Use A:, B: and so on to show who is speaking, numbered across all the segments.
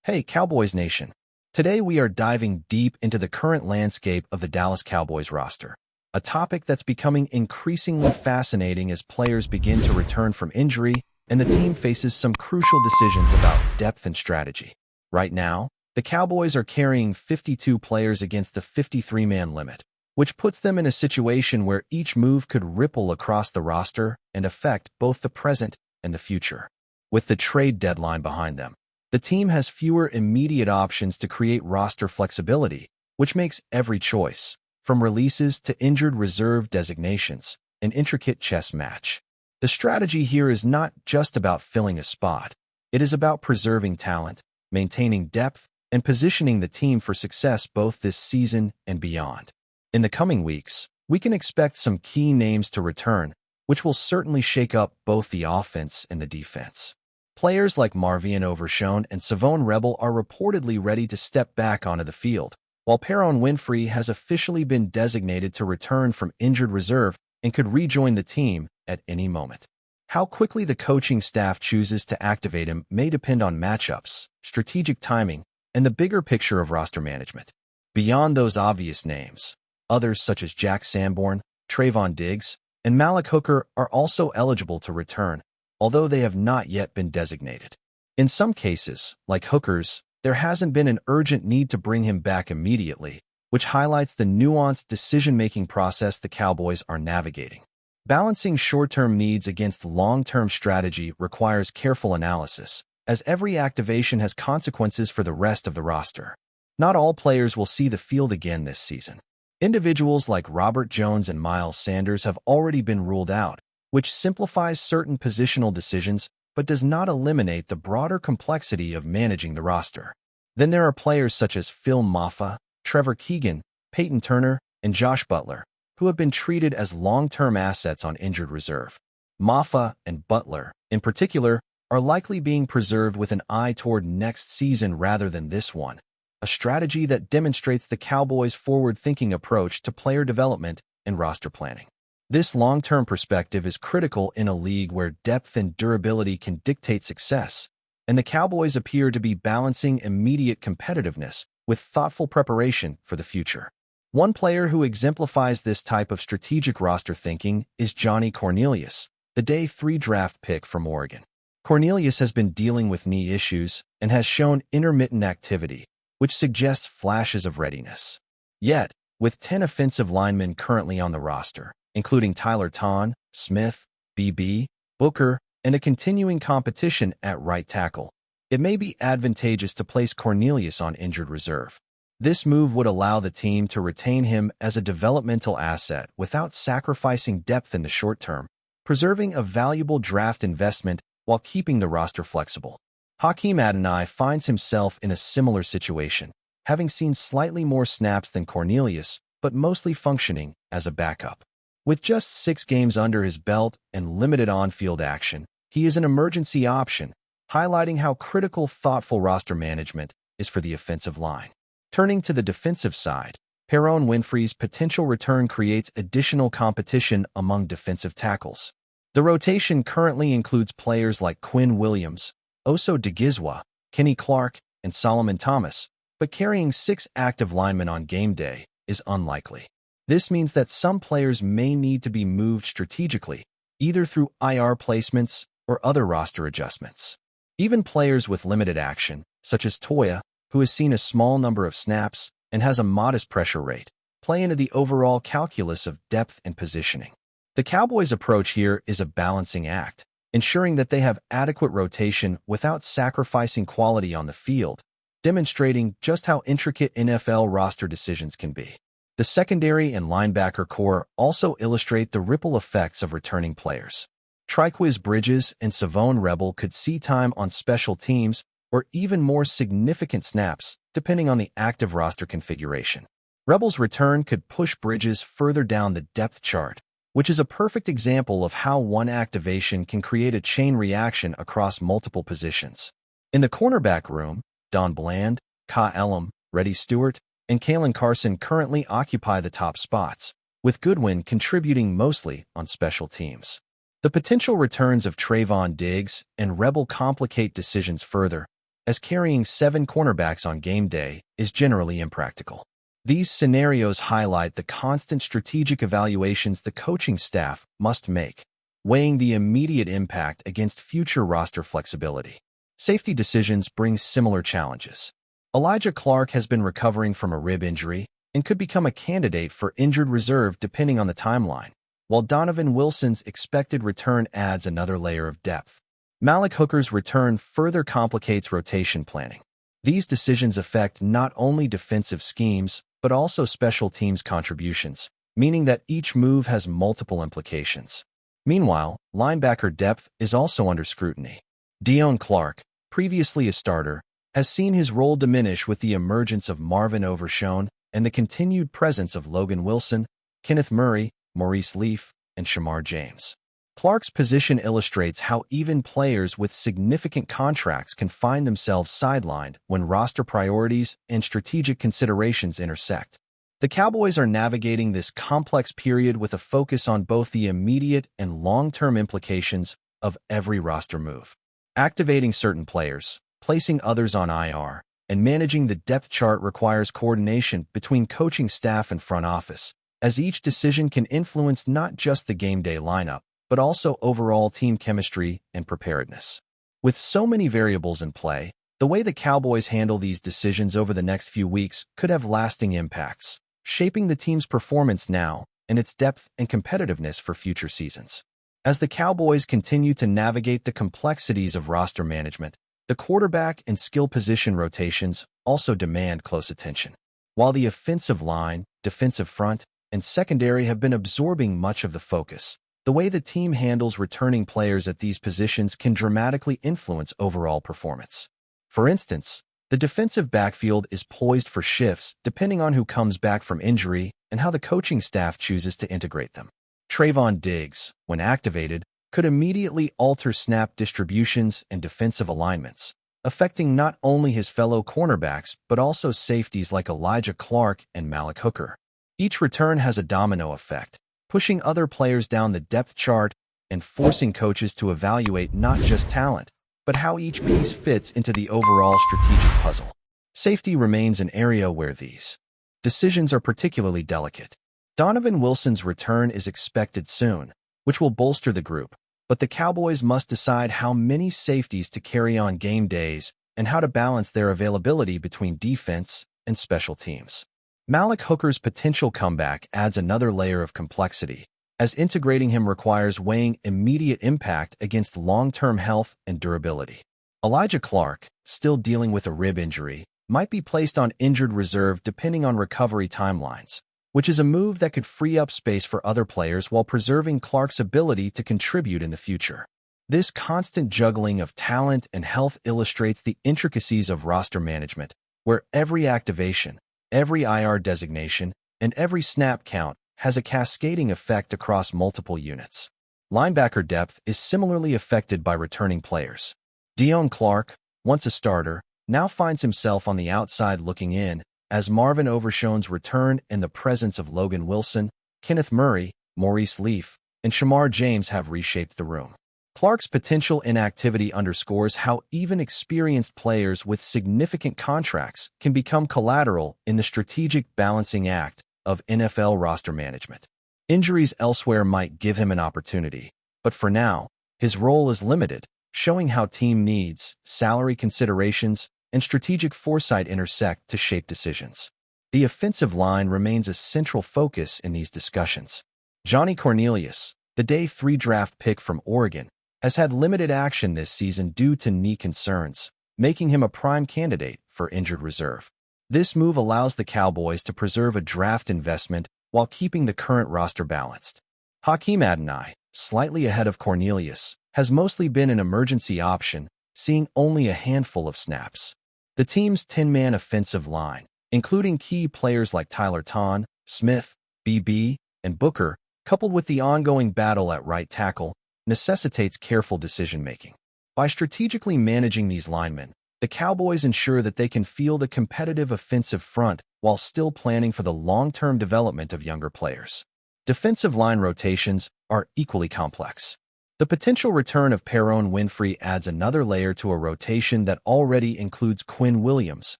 A: Hey, Cowboys Nation. Today we are diving deep into the current landscape of the Dallas Cowboys roster, a topic that's becoming increasingly fascinating as players begin to return from injury and the team faces some crucial decisions about depth and strategy. Right now, the Cowboys are carrying 52 players against the 53-man limit, which puts them in a situation where each move could ripple across the roster and affect both the present and the future. With the trade deadline behind them, the team has fewer immediate options to create roster flexibility, which makes every choice, from releases to injured reserve designations, an intricate chess match. The strategy here is not just about filling a spot. It is about preserving talent, maintaining depth, and positioning the team for success both this season and beyond. In the coming weeks, we can expect some key names to return, which will certainly shake up both the offense and the defense. Players like Marvin Overshown and Savon Rebel are reportedly ready to step back onto the field, while Perron Winfrey has officially been designated to return from injured reserve and could rejoin the team at any moment. How quickly the coaching staff chooses to activate him may depend on matchups, strategic timing, and the bigger picture of roster management. Beyond those obvious names, others such as Jack Sanborn, Trevon Diggs, and Malik Hooker are also eligible to return, although they have not yet been designated. In some cases, like Hooker's, there hasn't been an urgent need to bring him back immediately, which highlights the nuanced decision-making process the Cowboys are navigating. Balancing short-term needs against long-term strategy requires careful analysis, as every activation has consequences for the rest of the roster. Not all players will see the field again this season. Individuals like Robert Jones and Miles Sanders have already been ruled out, which simplifies certain positional decisions but does not eliminate the broader complexity of managing the roster. Then there are players such as Phil Mafah, Trevor Keegan, Peyton Turner, and Josh Butler, who have been treated as long-term assets on injured reserve. Mafah and Butler, in particular, are likely being preserved with an eye toward next season rather than this one, a strategy that demonstrates the Cowboys' forward-thinking approach to player development and roster planning. This long-term perspective is critical in a league where depth and durability can dictate success, and the Cowboys appear to be balancing immediate competitiveness with thoughtful preparation for the future. One player who exemplifies this type of strategic roster thinking is Johnny Cornelius, the Day 3 draft pick from Oregon. Cornelius has been dealing with knee issues and has shown intermittent activity, which suggests flashes of readiness. Yet, with 10 offensive linemen currently on the roster, including Tyler Ton, Smith, BB, Booker, and a continuing competition at right tackle, it may be advantageous to place Cornelius on injured reserve. This move would allow the team to retain him as a developmental asset without sacrificing depth in the short term, preserving a valuable draft investment while keeping the roster flexible. Hakeem Adonai finds himself in a similar situation, having seen slightly more snaps than Cornelius, but mostly functioning as a backup. With just 6 games under his belt and limited on-field action, he is an emergency option, highlighting how critical thoughtful roster management is for the offensive line. Turning to the defensive side, Perron Winfrey's potential return creates additional competition among defensive tackles. The rotation currently includes players like Quinn Williams, Oso Digizwa, Kenny Clark, and Solomon Thomas, but carrying 6 active linemen on game day is unlikely. This means that some players may need to be moved strategically, either through IR placements or other roster adjustments. Even players with limited action, such as Toya, who has seen a small number of snaps and has a modest pressure rate, play into the overall calculus of depth and positioning. The Cowboys' approach here is a balancing act, ensuring that they have adequate rotation without sacrificing quality on the field, demonstrating just how intricate NFL roster decisions can be. The secondary and linebacker core also illustrate the ripple effects of returning players. Triquiz Bridges and Savon Rebel could see time on special teams or even more significant snaps, depending on the active roster configuration. Rebel's return could push Bridges further down the depth chart, which is a perfect example of how one activation can create a chain reaction across multiple positions. In the cornerback room, Don Bland, Ka Elam, Reddy Stewart, and Kalen Carson currently occupy the top spots, with Goodwin contributing mostly on special teams. The potential returns of Trevon Diggs and Rebel complicate decisions further, as carrying 7 cornerbacks on game day is generally impractical. These scenarios highlight the constant strategic evaluations the coaching staff must make, weighing the immediate impact against future roster flexibility. Safety decisions bring similar challenges. Elijah Clark has been recovering from a rib injury and could become a candidate for injured reserve depending on the timeline, while Donovan Wilson's expected return adds another layer of depth. Malik Hooker's return further complicates rotation planning. These decisions affect not only defensive schemes, but also special teams contributions, meaning that each move has multiple implications. Meanwhile, linebacker depth is also under scrutiny. Deone Clark, previously a starter, has seen his role diminish with the emergence of Marvin Overshown and the continued presence of Logan Wilson, Kenneth Murray, Maurice Leaf, and Shamar James. Clark's position illustrates how even players with significant contracts can find themselves sidelined when roster priorities and strategic considerations intersect. The Cowboys are navigating this complex period with a focus on both the immediate and long-term implications of every roster move. Activating certain players, placing others on IR, and managing the depth chart requires coordination between coaching staff and front office, as each decision can influence not just the game day lineup, but also overall team chemistry and preparedness. With so many variables in play, the way the Cowboys handle these decisions over the next few weeks could have lasting impacts, shaping the team's performance now and its depth and competitiveness for future seasons. As the Cowboys continue to navigate the complexities of roster management, the quarterback and skill position rotations also demand close attention. While the offensive line, defensive front, and secondary have been absorbing much of the focus, the way the team handles returning players at these positions can dramatically influence overall performance. For instance, the defensive backfield is poised for shifts depending on who comes back from injury and how the coaching staff chooses to integrate them. Trevon Diggs, when activated, could immediately alter snap distributions and defensive alignments, affecting not only his fellow cornerbacks but also safeties like Elijah Clark and Malik Hooker. Each return has a domino effect, pushing other players down the depth chart and forcing coaches to evaluate not just talent, but how each piece fits into the overall strategic puzzle. Safety remains an area where these decisions are particularly delicate. Donovan Wilson's return is expected soon, which will bolster the group, but the Cowboys must decide how many safeties to carry on game days and how to balance their availability between defense and special teams. Malik Hooker's potential comeback adds another layer of complexity, as integrating him requires weighing immediate impact against long-term health and durability. Elijah Clark, still dealing with a rib injury, might be placed on injured reserve depending on recovery timelines, which is a move that could free up space for other players while preserving Clark's ability to contribute in the future. This constant juggling of talent and health illustrates the intricacies of roster management, where every activation, every IR designation, and every snap count has a cascading effect across multiple units. Linebacker depth is similarly affected by returning players. Deone Clark, once a starter, now finds himself on the outside looking in, as Marvin Overshown's return and the presence of Logan Wilson, Kenneth Murray, Maurice Leaf, and Shamar James have reshaped the room. Clark's potential inactivity underscores how even experienced players with significant contracts can become collateral in the strategic balancing act of NFL roster management. Injuries elsewhere might give him an opportunity, but for now, his role is limited, showing how team needs, salary considerations, and strategic foresight intersect to shape decisions. The offensive line remains a central focus in these discussions. Johnny Cornelius, the Day 3 draft pick from Oregon, has had limited action this season due to knee concerns, making him a prime candidate for injured reserve. This move allows the Cowboys to preserve a draft investment while keeping the current roster balanced. Hakeem Adonai, slightly ahead of Cornelius, has mostly been an emergency option, seeing only a handful of snaps. The team's 10-man offensive line, including key players like Tyler Ton, Smith, BB, and Booker, coupled with the ongoing battle at right tackle, necessitates careful decision-making. By strategically managing these linemen, the Cowboys ensure that they can field a competitive offensive front while still planning for the long-term development of younger players. Defensive line rotations are equally complex. The potential return of Perone Winfrey adds another layer to a rotation that already includes Quinn Williams,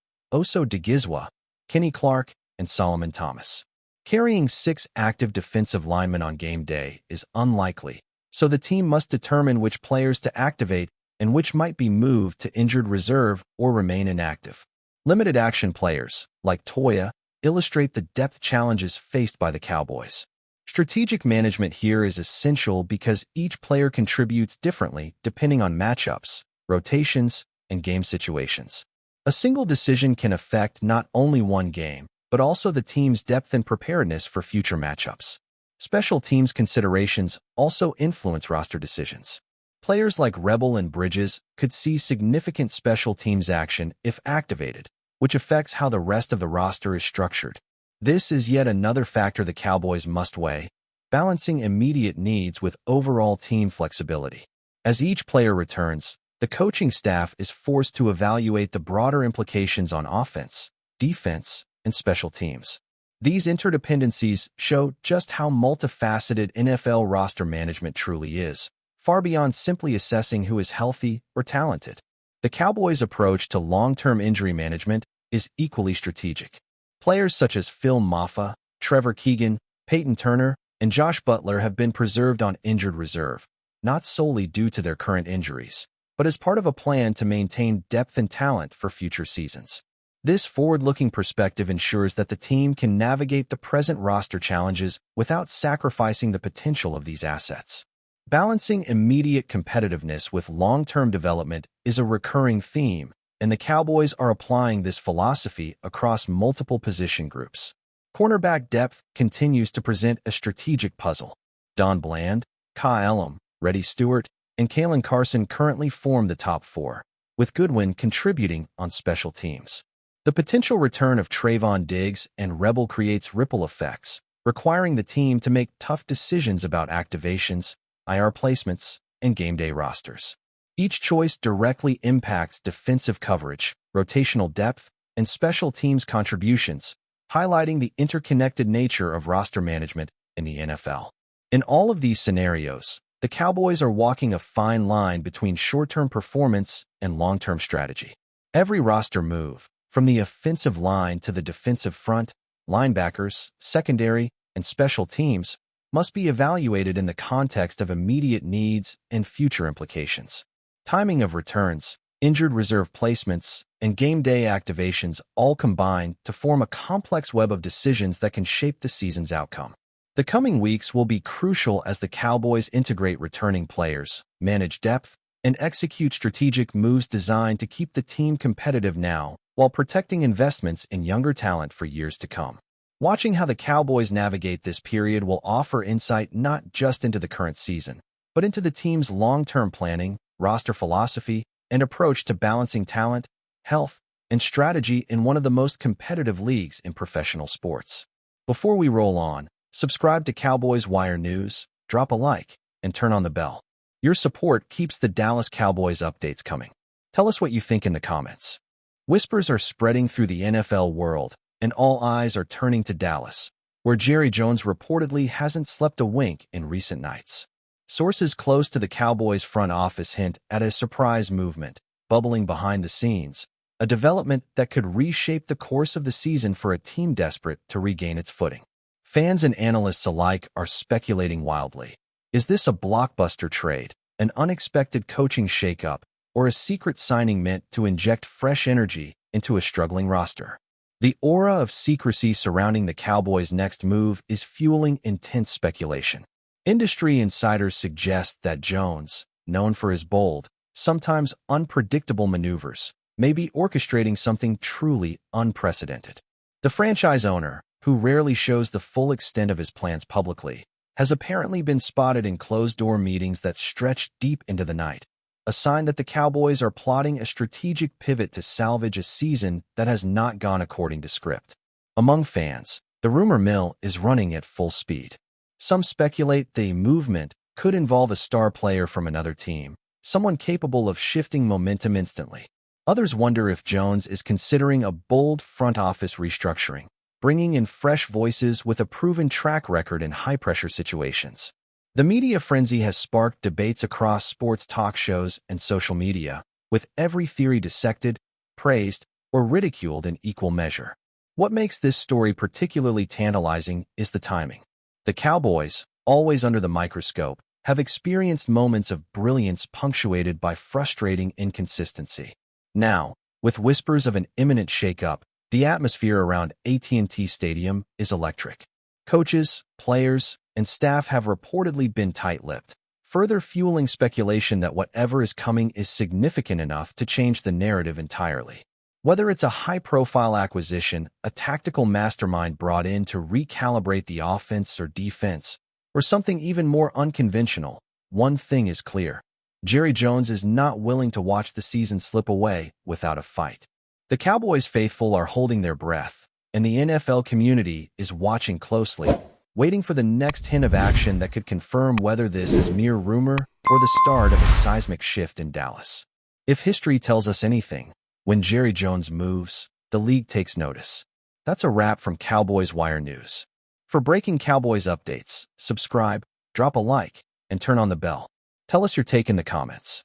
A: Oso Digizwa, Kenny Clark, and Solomon Thomas. Carrying 6 active defensive linemen on game day is unlikely, so the team must determine which players to activate and which might be moved to injured reserve or remain inactive. Limited action players, like Toya, illustrate the depth challenges faced by the Cowboys. Strategic management here is essential because each player contributes differently depending on matchups, rotations, and game situations. A single decision can affect not only one game, but also the team's depth and preparedness for future matchups. Special teams considerations also influence roster decisions. Players like Rebel and Bridges could see significant special teams action if activated, which affects how the rest of the roster is structured. This is yet another factor the Cowboys must weigh, balancing immediate needs with overall team flexibility. As each player returns, the coaching staff is forced to evaluate the broader implications on offense, defense, and special teams. These interdependencies show just how multifaceted NFL roster management truly is, far beyond simply assessing who is healthy or talented. The Cowboys' approach to long-term injury management is equally strategic. Players such as Phil Maffa, Trevor Keegan, Peyton Turner, and Josh Butler have been preserved on injured reserve, not solely due to their current injuries, but as part of a plan to maintain depth and talent for future seasons. This forward-looking perspective ensures that the team can navigate the present roster challenges without sacrificing the potential of these assets. Balancing immediate competitiveness with long-term development is a recurring theme, and the Cowboys are applying this philosophy across multiple position groups. Cornerback depth continues to present a strategic puzzle. Don Bland, Ka Elam, Reddy Stewart, and Kalen Carson currently form the top 4, with Goodwin contributing on special teams. The potential return of Trevon Diggs and Rebel creates ripple effects, requiring the team to make tough decisions about activations, IR placements, and game day rosters. Each choice directly impacts defensive coverage, rotational depth, and special teams contributions, highlighting the interconnected nature of roster management in the NFL. In all of these scenarios, the Cowboys are walking a fine line between short-term performance and long-term strategy. Every roster move, from the offensive line to the defensive front, linebackers, secondary, and special teams, must be evaluated in the context of immediate needs and future implications. Timing of returns, injured reserve placements, and game day activations all combine to form a complex web of decisions that can shape the season's outcome. The coming weeks will be crucial as the Cowboys integrate returning players, manage depth, and execute strategic moves designed to keep the team competitive now while protecting investments in younger talent for years to come. Watching how the Cowboys navigate this period will offer insight not just into the current season, but into the team's long-term planning, roster philosophy, and approach to balancing talent, health, and strategy in one of the most competitive leagues in professional sports. Before we roll on, subscribe to Cowboys Wire News, drop a like, and turn on the bell. Your support keeps the Dallas Cowboys updates coming. Tell us what you think in the comments. Whispers are spreading through the NFL world, and all eyes are turning to Dallas, where Jerry Jones reportedly hasn't slept a wink in recent nights. Sources close to the Cowboys front office hint at a surprise movement, bubbling behind the scenes, a development that could reshape the course of the season for a team desperate to regain its footing. Fans and analysts alike are speculating wildly. Is this a blockbuster trade, an unexpected coaching shakeup, or a secret signing meant to inject fresh energy into a struggling roster? The aura of secrecy surrounding the Cowboys' next move is fueling intense speculation. Industry insiders suggest that Jones, known for his bold, sometimes unpredictable maneuvers, may be orchestrating something truly unprecedented. The franchise owner, who rarely shows the full extent of his plans publicly, has apparently been spotted in closed-door meetings that stretch deep into the night, a sign that the Cowboys are plotting a strategic pivot to salvage a season that has not gone according to script. Among fans, the rumor mill is running at full speed. Some speculate the movement could involve a star player from another team, someone capable of shifting momentum instantly. Others wonder if Jones is considering a bold front office restructuring, bringing in fresh voices with a proven track record in high-pressure situations. The media frenzy has sparked debates across sports talk shows and social media, with every theory dissected, praised, or ridiculed in equal measure. What makes this story particularly tantalizing is the timing. The Cowboys, always under the microscope, have experienced moments of brilliance punctuated by frustrating inconsistency. Now, with whispers of an imminent shakeup, the atmosphere around AT&T Stadium is electric. Coaches, players, and staff have reportedly been tight-lipped, further fueling speculation that whatever is coming is significant enough to change the narrative entirely. Whether it's a high-profile acquisition, a tactical mastermind brought in to recalibrate the offense or defense, or something even more unconventional, one thing is clear. Jerry Jones is not willing to watch the season slip away without a fight. The Cowboys faithful are holding their breath, and the NFL community is watching closely, waiting for the next hint of action that could confirm whether this is mere rumor or the start of a seismic shift in Dallas. If history tells us anything, when Jerry Jones moves, the league takes notice. That's a wrap from Cowboys Wire News. For breaking Cowboys updates, subscribe, drop a like, and turn on the bell. Tell us your take in the comments.